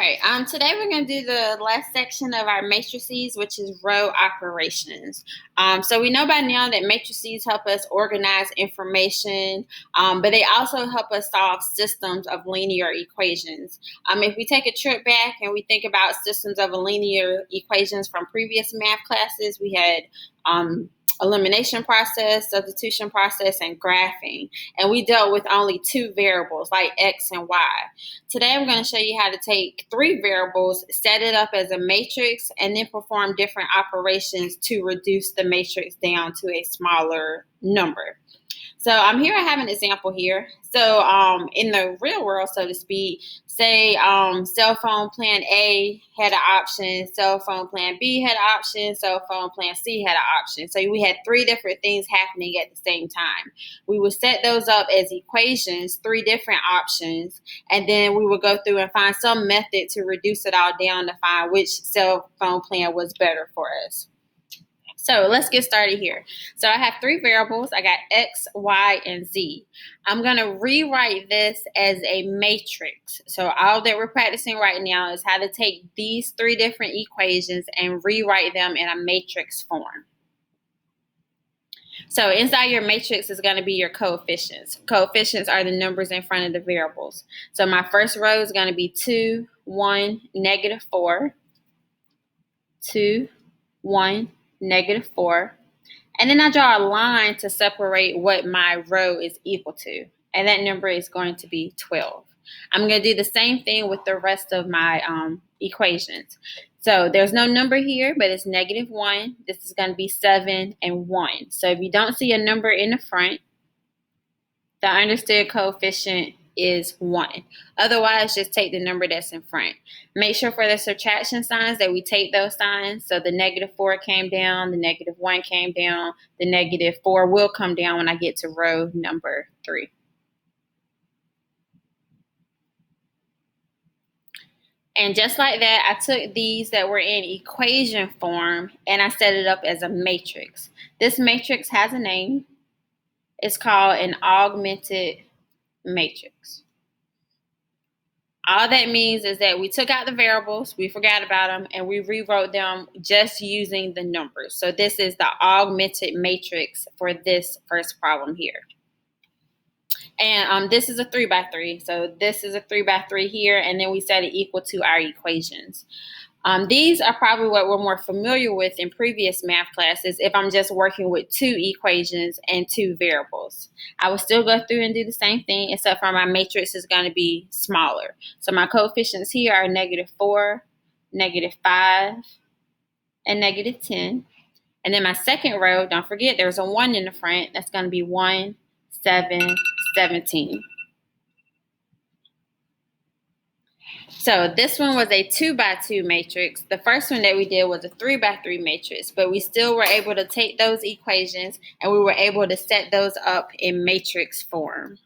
right. Today we're going to do the last section of our matrices, which is row operations. So we know by now that matrices help us organize information, but they also help us solve systems of linear equations. If we take a trip back and we think about systems of linear equations from previous math classes, we had elimination process, substitution process, and graphing. And we dealt with only two variables like x and y. Today I'm going to show you how to take three variables, set it up as a matrix, and then perform different operations to reduce the matrix down to a smaller number. So here I have an example here. So in the real world, so to speak, say cell phone plan A had an option, cell phone plan B had an option, cell phone plan C had an option. So we had three different things happening at the same time. We would set those up as equations, three different options, and then we would go through and find some method to reduce it all down to find which cell phone plan was better for us. So let's get started here. So I have three variables. I got X, Y, and Z. I'm going to rewrite this as a matrix. So all that we're practicing right now is how to take these three different equations and rewrite them in a matrix form. So inside your matrix is going to be your coefficients. Coefficients are the numbers in front of the variables. So my first row is going to be 2, 1, negative 4, 2, 1, negative 4. And then I draw a line to separate what my row is equal to. And that number is going to be 12. I'm going to do the same thing with the rest of my equations. So there's no number here, but it's negative 1. This is going to be 7 and 1. So if you don't see a number in the front, the understood coefficient is 1. Otherwise, just take the number that's in front. Make sure for the subtraction signs that we take those signs. So the negative 4 came down, the negative 1 came down, the negative 4 will come down when I get to row number 3. And just like that, I took these that were in equation form and I set it up as a matrix. This matrix has a name. It's called an augmented matrix. All that means is that we took out the variables, we forgot about them, and we rewrote them just using the numbers. So this is the augmented matrix for this first problem here. And this is a 3 by 3. So this is a 3 by 3 here, and then we set it equal to our equations. These are probably what we're more familiar with in previous math classes if I'm just working with two equations and two variables. I will still go through and do the same thing, except for my matrix is going to be smaller. So my coefficients here are negative 4, negative 5, and negative 10. And then my second row, don't forget there's a 1 in the front. That's going to be 1, 7, 17. So this one was a 2 by 2 matrix. The first one that we did was a 3 by 3 matrix, but we still were able to take those equations and we were able to set those up in matrix form.